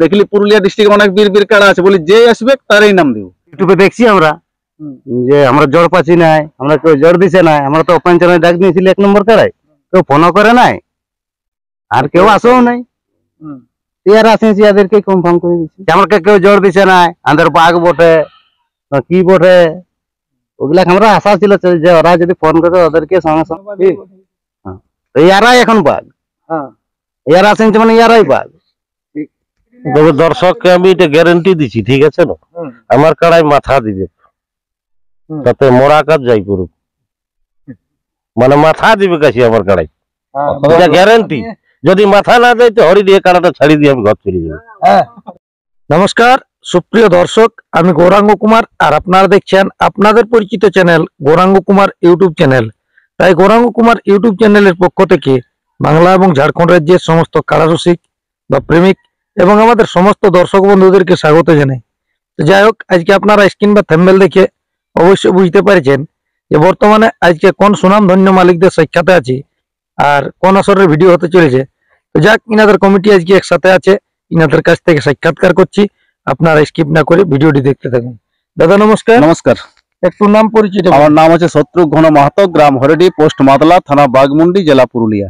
দেখলি পুরুলিয়া ডিস্ট্রিক্টে অনেক বীর বীর কাড়া আছে, বলি যে আসবে তারই নাম দিব। ইউটিউবে দেখছি আমরা যে আমরা জ্বর পাচ্ছি নাই, আমরা কেউ জ্বর দিছে নাই, আমরা তো পঞ্চায়েত ডাক দিয়েছিলি 1 নম্বর কাড়াই, কেউ ফোনও করে নাই আর কেউ আসেও নাই। ইয়ার আসেছি এদেরকে কনফার্ম করে দিচ্ছি আমাকে কেউ জ্বর দিছে নাই, আমাদের বাঘ বটে কি বটে, ওগুলা আমরা আশা ছিল যে ওরা যদি ফোন করে ওদেরকে সঙ্গে সঙ্গে ইয়ারাই এখন বাঘ, ইয়ারা আসেছে মানে ইয়ারাই বাঘ। দর্শককে আমি এটা গ্যারান্টি দিচ্ছি, ঠিক আছে না, আমার কাড়াই মাথা দিবে, তাতে মরা কাজ যাই করুক, মানে মাথা দিবে কাছে আমার কাড়াই, এটা গ্যারান্টি। যদি মাথা না দেয় তো হরি দিয়ে কাড়াটা ছাড়ি দিয়ে আমি ঘর চলে যাবো। নমস্কার সুপ্রিয় দর্শক, আমি গৌরাঙ্গ কুমার আর আপনারা দেখছেন আপনাদের পরিচিত channel Gauranga Kumar YouTube channel. তাই গৌরাঙ্গ কুমার ইউটিউব চ্যানেলের পক্ষ থেকে বাংলা এবং ঝাড়খণ্ড রাজ্যের সমস্ত কাড়ারসিক বা প্রেমিক এবং আমাদের সমস্ত দর্শক বন্ধুদেরকে স্বাগত জানাই। তো যাই হোক, আজকে আপনারা স্ক্রিন বা থাম্বনেল দেখে অবশ্যই বুঝতে পারছেন যে বর্তমানে আজকে কোন সুনামধন্য মালিকদের সাক্ষাতে আছে আর কোন আসরের ভিডিও হতে চলেছে। তো যাক, ইনাদের কমিটি আজকে একসাথে আছে, ইনাদের কাছ থেকে সাক্ষাৎকার করছি, আপনারা স্কিপ না করে ভিডিওটি দেখতে থাকুন। দাদা নমস্কার। নমস্কার। একটু নাম পরিচিত। আমার নাম হচ্ছে শত্রুঘ্ন মাহাতো, গ্রাম হরেডি, পোস্ট মাদলা, থানা বাগমুন্ডি, জেলা পুরুলিয়া।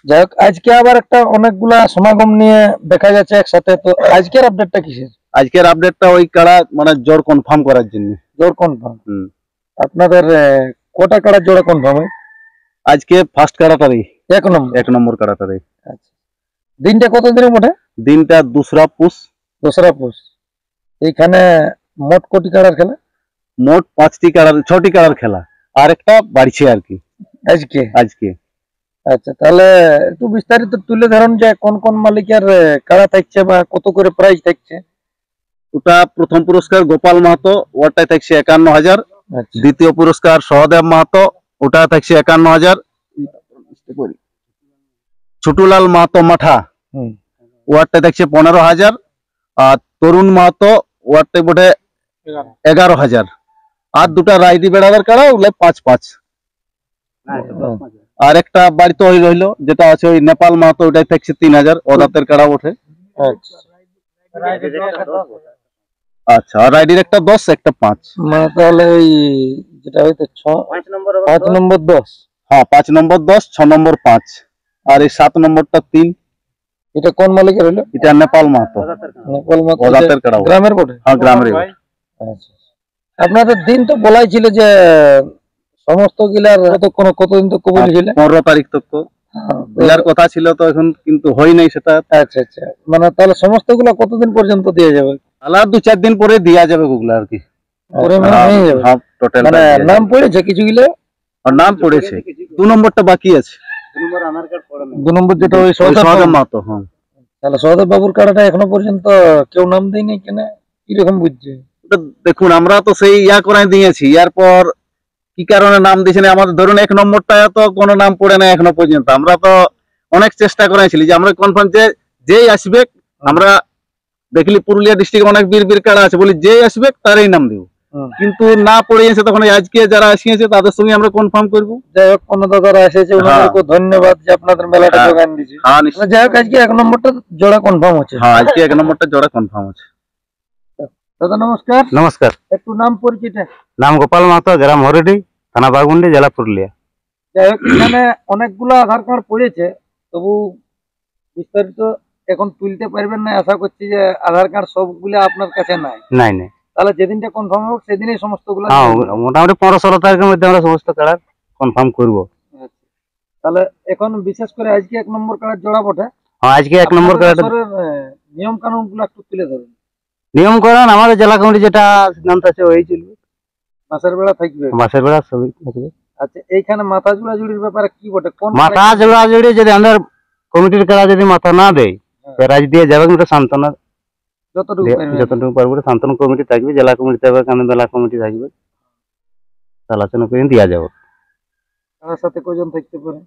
যাই হোক, আজকে আবার একটা অনেকগুলা সমাগম নিয়ে দেখা যাচ্ছে একসাথে, তো আজকের আপডেটটা কিসের? আজকের আপডেটটা ওই কাড়া মানে জোর কনফার্ম করার জন্য। জোর কনফার্ম? আপনাদের কটা কাড়া জোড়া কনফার্ম হয়? আজকে ফার্স্ট কাড়াটারই এক নম্বর কাড়াটারই। আচ্ছা, দিনটা কত দিনের মোটে? দিনটা 2রা পুষ। 2রা পুষ। এইখানে মোট কোটি কাড়ার খেলা? মোট 6টি কাড়ার খেলা, আর একটা বাড়ছে আর কি আজকে। আচ্ছা, তাহলে একটু বিস্তারিত তুলে ধরুন যে কোন কোন মালিকের কাড়া থাকছে বা কত করে প্রাইস থাকছে। ওটা প্রথম পুরস্কার গোপাল মাহাতো, ওটাই থাকছে 51,000। দ্বিতীয় পুরস্কার সহদেব মাহাতো, ওটা থাকছে 51,000। ছোটুলাল মাহাতো মাঠা, ওয়ারটা দেখছে 15,000। আর তরুণ মাহাতো ওয়ারটা বটে 11,000। আর দুটা রাইডি বেড়াদার কাড়া, ওগুলো 5-5। আর একটা বাড়িতে ওই রইলো যেটা আছে ওই নেপাল মাহাতো, ওটাই থাকছে 3,000, ওদাতের কাড়া ওঠে। আচ্ছা, আর রাইডির একটা 10, একটা 5, মানে তাহলে ওই যেটা হইতে 5 নম্বর 10। হ্যাঁ, 5 নম্বর 10, 6 নম্বর 5, আর এই 7 নম্বরটা 3। এটা কোন মালিকের হলো? এটা নেপাল মাহাতো, ওদাতের কাড়া, গ্রামের বটে। হ্যাঁ, গ্রামের। আচ্ছা, আপনাদের দিন তো বলাই ছিল যে সমস্ত গিলার কতদিন তো কবুল ছিল? 15 তারিখ তক দিলার কথা ছিল, তো এখন কিন্তু হয় নাই সেটা। আচ্ছা আচ্ছা, মানে তাহলে সমস্ত গুলা কতদিন পর্যন্ত দিয়ে যাবে? আলাদা 2-4 দিন পরে দিয়া যাবে ওগুলা আর কি। মানে নাম পড়েছে কিছু গিলা? নাম পড়েছে, 2 নম্বরটা বাকি আছে। 2 নম্বর যেটা ওই সহদেব মাহাতো। হ্যাঁ, তাহলে সহদেব বাবুর কাড়াটা এখনো পর্যন্ত কেউ নাম দেয়নি কেন, কিরকম বুঝছে? দেখুন, আমরা তো সেই করাই দিয়েছি, ইয়ার পর কি কারণে নাম দিয়েছে না আমাদের, ধরুন 1 নম্বরটা তো কোনো নাম পড়ে না এখনো পর্যন্ত। আমরা তো অনেক চেষ্টা করেছিলি যে আমরা কনফার্ম যেই আসবে, আমরা দেখলি পুরুলিয়া ডিস্ট্রিক্টে অনেক বীর বীর কাড়া আছে, বলি যেই আসবে তারই নাম দিব। কিন্তু না পড়েছে, তখন আজকে যারা আসিয়েছে তাদের সঙ্গে আমরা কনফার্ম করবো। যাই হোক, কোন দাদারা এসেছে ওনাদেরকে ধন্যবাদ যে আপনাদের মেলাটা যোগান দিয়েছে। যাই হোক, আজকে 1 নম্বরটা জোড়া কনফার্ম হচ্ছে। হ্যাঁ, আজকে 1 নম্বরটা জোড়া কনফার্ম আছে। দাদা নমস্কার। নমস্কার। একটু নাম পরিচিত। নাম গোপাল মাহাতো, গ্রাম হরেডি, থানা বাগমুন্ডি, জেলা পুরুলিয়া। যাই হোক, এখানে অনেকগুলো আধার কার্ড পড়েছে, তবু বিস্তারিত এখন তুলতে পারবেন না। আশা করছি যে আধার কার্ড সবগুলো আপনার কাছে নাই। নাই। তাহলে যেদিনটা কনফার্ম হোক সেদিনই সমস্তগুলো। হ্যাঁ, মোটামুটি 15-16 তারিখের মধ্যে আমরা সমস্ত কার্ড কনফার্ম করব। তাহলে এখন বিশেষ করে আজকে 1 নম্বর কার্ড জোড়া বটে। হ্যাঁ, আজকে 1 নম্বর কার্ড। নিয়ম কানুন গুলো একটু তুলে ধরুন। নিয়ম কানুন আমাদের জেলা কমিটি যেটা সিদ্ধান্ত আছে ওই চলবে। মাসের বেলা থাকবে? মাসের বেলা সবই থাকবে। আচ্ছা, এইখানে মাথা জোড়া জুড়ির ব্যাপারে কি বটে? কোন মাথা জোড়া জুড়ি যদি আমাদের কমিটির কারা যদি মাথা না দেয়, রাজ দিয়ে যাবে সান্ত্বনা, যতটুকু পারবো সান্ত্বনা কমিটি থাকবে, জেলা কমিটি থাকবে, মেলা কমিটি থাকবে, আলোচনা করে দেওয়া যাবে। তার সাথে কজন থাকতে পারে?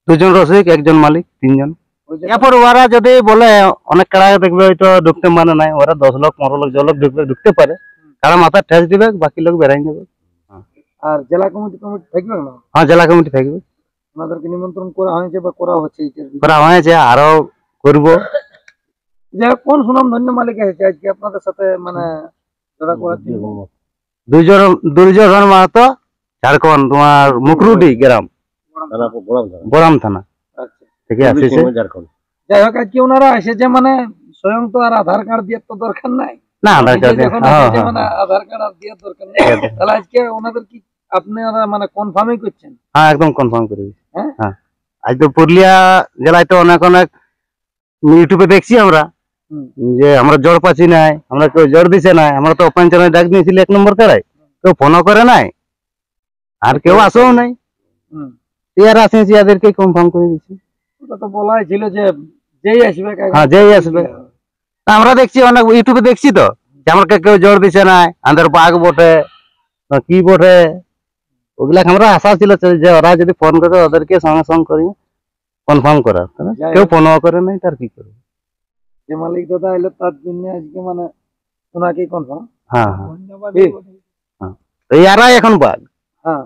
2 জন রসিক, 1 জন মালিক, 3 জন। এরপর ওরা যদি বলে অনেক কারা দেখবে হয়তো ঢুকতে মানে নাই, ওরা 10 লোক 15 লোক যে লোক ঢুকতে পারে, কারা মাথা ঠেস দিবে, বাকি লোক বেড়াই যাবে। আর জেলা কমিটি থাকবে না? হ্যাঁ, জেলা কমিটি থাকবে। আমাদেরকে নিমন্ত্রণ করা হয়েছে বা করা হচ্ছে? করা হয়েছে, আরো করবো। যে কোন সুনাম ধন্য মালিক এসেছে আজকে আপনাদের সাথে মানে জোড়া করার জন্য? দুর্যোধন মাহাতো, ঝাড়খণ্ড, তোমার মুকরুডি গ্রাম, বরাম থানা আচ্ছা, থেকে আসছে। যাই হোক আজকে ওনারা এসেছে মানে স্বয়ং তো আর আধার কার্ড দিয়ে তো দরকার নাই, না আধার কার্ড যখন এসেছে মানে আধার কার্ড আর দিয়ে দরকার নেই। তাহলে আজকে ওনাদের কি আপনারা মানে কনফার্মই করছেন? হ্যাঁ একদম কনফার্ম করে দিচ্ছি। হ্যাঁ? হ্যাঁ আজ তো পুরুলিয়া জেলায় তো অনেক অনেক ইউটিউবে দেখছি আমরা যে আমরা জ্বর পাচ্ছি নাই, আমরা কেউ জ্বর দিছে নাই, আমরা তো অপাঞ্চনে ডাক দিয়েছিল 1 নম্বর কাড়াই, কেউ ফোনও করে নাই আর কেউ আসেও নাই। ইয়ার আসেছি এদেরকে কনফার্ম করে দিচ্ছি। ওটা তো বলাই ছিল যে যেই আসবে হ্যাঁ যেই আসবে। তা আমরা দেখছি অনেক ইউটিউবে দেখছি তো যে আমাকে কেউ জ্বর দিছে নাই, আমাদের বাঘ বটে না কি বটে, ওগুলা আমরা আশা ছিল যে ওরা যদি ফোন করে ওদেরকে সঙ্গে সঙ্গে করি কনফার্ম করার, কেউ ফোনও করে নাই, তার কি করবে। যে মালিক দাদা এলো তার জন্য আজকে মানে ওনাকেই কনফার্ম। হ্যাঁ হ্যাঁ তো ইয়ারাই এখন বাঘ। হ্যাঁ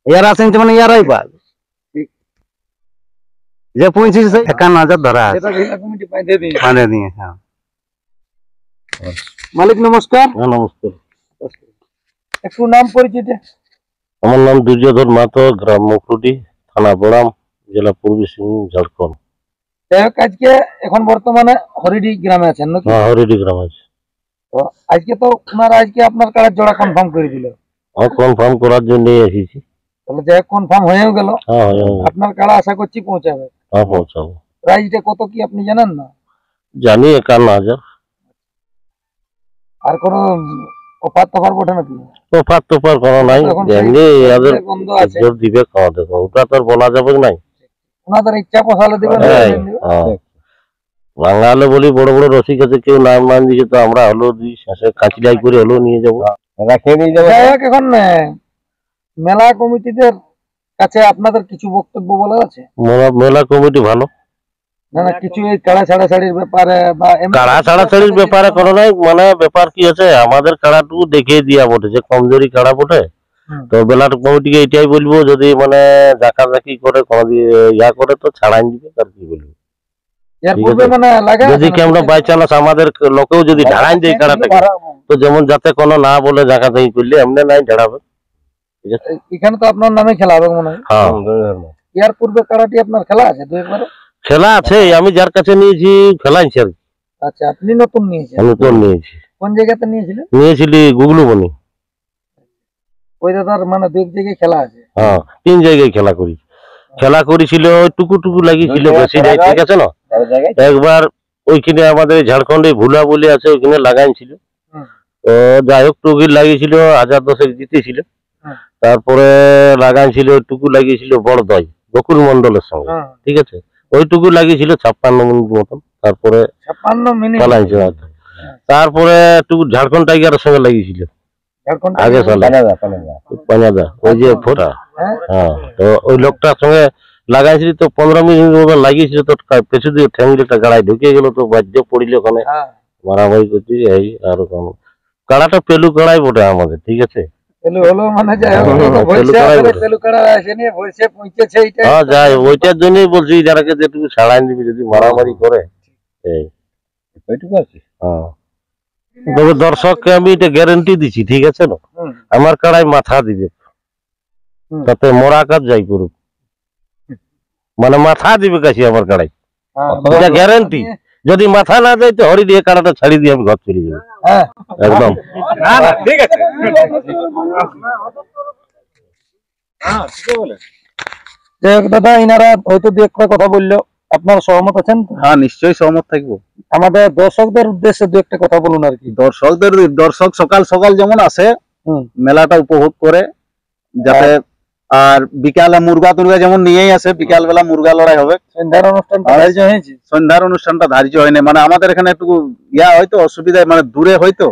ইয়ারা আছেন মানে ইয়ারাই বাঘ। ঠিক। যে 55,000 ধরা আছে এটা জেলা কমিটি পাইতে দিন মানে দিয়ে। হ্যাঁ মালিক নমস্কার, নমস্কার। একটু নাম পরিচিত। আমার নাম দুর্যোধন মাহাতো, গ্রাম মুকরুডি, থানা বড়াম, জেলা পূর্বী সিংভূম, ঝাড়খণ্ড। যাই হোক আজকে এখন বর্তমানে হরিডি গ্রামে আছেন নাকি? হ্যাঁ হরিডি গ্রাম আছে। তো আজকে তো ওনারা আজকে আপনার কার্ডের জোড়া কনফার্ম করে দিল। হ্যাঁ কনফার্ম করার জন্য এসেছি। তাহলে যাই হোক কনফার্ম হয়েও গেল। হ্যাঁ আপনার কার্ড আশা করছি পৌঁছাবে। হ্যাঁ পৌঁছাবো। প্রাইসটা কত কি আপনি জানেন না? জানি 51,000। আর কোনো অফার টফার বটে নাকি? তোফার তোফার করা নাই, এখন এমনি এদের বন্ধ আছে, জোর দিবে খাওয়া দেবো, ওটা তো আর বলা যাবে নাই। ওনাদের ইচ্ছা পোষালে দিবেন। হ্যাঁ, হ্যাঁ। বাঙালে বলি বড় বড় রসিক আছে, কেউ নাম মান দিয়েছে তো আমরা হলো দিই, শেষে কাঁচিলাই করে হলো নিয়ে যাবো, রাখে নিয়ে যাবো। যাই হোক এখন মেলা কমিটিদের কাছে আপনাদের কিছু বক্তব্য বলার আছে? মেলা কমিটি ভালো। না না কিছু এই কাড়া ছাড়াছাড়ির ব্যাপারে বা কাড়া ছাড়াছাড়ির ব্যাপারে কোনো নাই, মানে ব্যাপার কি আছে আমাদের কাড়াটুকু দেখিয়ে দিয়া বটে যে কমজোরি কাড়া বটে। তো বেলা কমিটিকে এটাই বলবো যদি মানে জাকাজাকি করে ইয়া করে তো ছাড়াই দিবে, আর কি বলবো। এর পূর্বে মানে লাগা যদি কি আমরা বাই চান্স আমাদের লোকেও যদি ঝাড়াই দেয় কাড়াটাকে, তো যেমন যাতে কোনো না বলে জাকাজাকি করলে এমনি নাই ঝাড়াবে। ঠিক আছে, এখানে তো আপনার নামে খেলা হবে মনে হয়। হ্যাঁ এর পূর্বে কাড়াটি আপনার খেলা আছে দুই একবারে? খেলা আছে, আমি যার কাছে নিয়েছি খেলাইছি আর কি। আচ্ছা আপনি নতুন নিয়েছেন? আমি তো নিয়েছি। কোন জায়গাতে নিয়েছিলেন? নিয়েছিলি গুগলু বনি। ওই দাদার মানে দুই জায়গায় খেলা আছে? হ্যাঁ 3 জায়গায় খেলা করি। খেলা করেছিল টুকু টুকু লাগিয়েছিল, বেশি নাই, ঠিক আছে না। একবার ওইখানে আমাদের ঝাড়খণ্ডে ভুলা বলে আছে, ওইখানে লাগাইছিল। তো যাই হোক টুকির লাগিয়েছিল 1010 জিতেছিল। তারপরে লাগাইছিল টুকু লাগিয়েছিল বড় দই বকুল মন্ডলের সঙ্গে, ঠিক আছে। ওইটুকু লাগিয়েছিল 56 মিনিট মতন। তারপরে 56 মিনিট খেলাইছিল। তারপরে টুকু ঝাড়খণ্ড টাইগারের সঙ্গে লাগিয়েছিল আগে সালে পাঞ্জাদা, ওই যে ফোটা। হ্যাঁ তো ওই লোকটার সঙ্গে লাগাইছিল তো 15 মিনিট মতন লাগিয়েছিল, তো পেছু দিয়ে ঠ্যাংলিটা গাড়ায় ঢুকে গেল, তো বাদ্য পড়িল ওখানে, মারামারি করছি। এই আর কোনো কাড়াটা পেলু কাড়াই বটে আমাদের, ঠিক আছে। হ্যাঁ যাই ওইটার জন্যই বলছি যারাকে যেটুকু ছাড়াই দিবি যদি মারামারি করে ওইটুকু আছে। হ্যাঁ তবে দর্শককে আমি এটা গ্যারেন্টি দিচ্ছি, ঠিক আছে না, আমার কাড়াই মাথা দিবে, তাতে মরা কাজ যাই করুক, মানে মাথা দিবে কাছে আমার কাড়াই, এটা গ্যারেন্টি। যদি মাথা না দেয় তো হরি দিয়ে কাড়াটা ছাড়ি দিয়ে আমি ঘর চলে যাবো একদম। ঠিক আছে দাদা, ইনারা হয়তো দু একটা কথা বললো, আপনারা সহমত আছেন? হ্যাঁ নিশ্চয়ই সহমত থাকবো। আমাদের দর্শকদের উদ্দেশ্যে দু একটা কথা বলুন আর কি। দর্শক সকাল সকাল যেমন আসে মেলাটা উপভোগ করে, যাতে আর বিকালে মুরগা টুরগা যেমন নিয়েই আসে, বিকাল বেলা মুরগা লড়াই হবে। সন্ধ্যার অনুষ্ঠানটা ধার্য হয়নি, মানে আমাদের এখানে একটু ইয়া হয়তো অসুবিধা, মানে দূরে হয়তো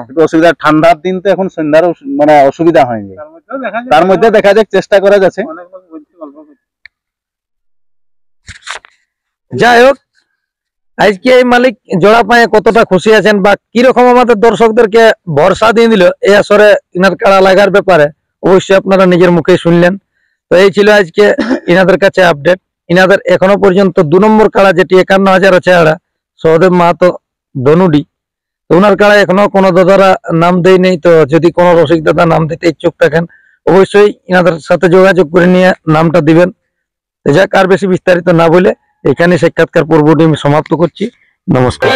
একটু অসুবিধা। ঠান্ডার দিন তো এখন সন্ধ্যার মানে অসুবিধা হয়নি, তার মধ্যে দেখা যাক চেষ্টা করা যাচ্ছে। যাই হোক আজকে এই মালিক জোড়া পায়ে কতটা খুশি আছেন বা কিরকম আমাদের দর্শকদেরকে ভরসা দিয়ে দিল এই আসরে ইনার কাড়া লাগার ব্যাপারে, অবশ্যই আপনারা নিজের মুখে শুনলেন। তো এই ছিল আজকে ইনাদের কাছে আপডেট। ইনাদের এখনো পর্যন্ত 2 নম্বর কাড়া যেটি 51,000 আছে, সহদেব মাহাতো ধনুডি। তো ওনার কাড়ায় এখনো কোনো দাদারা নাম দেয় নেই। তো যদি কোনো রসিক দাদা নাম দিতে ইচ্ছুক থাকেন অবশ্যই ইনাদের সাথে যোগাযোগ করে নিয়ে নামটা দিবেন। তো যাক, আর বেশি বিস্তারিত না বলে এখানে সাক্ষাৎকার পর্বটি আমি সমাপ্ত করছি। নমস্কার।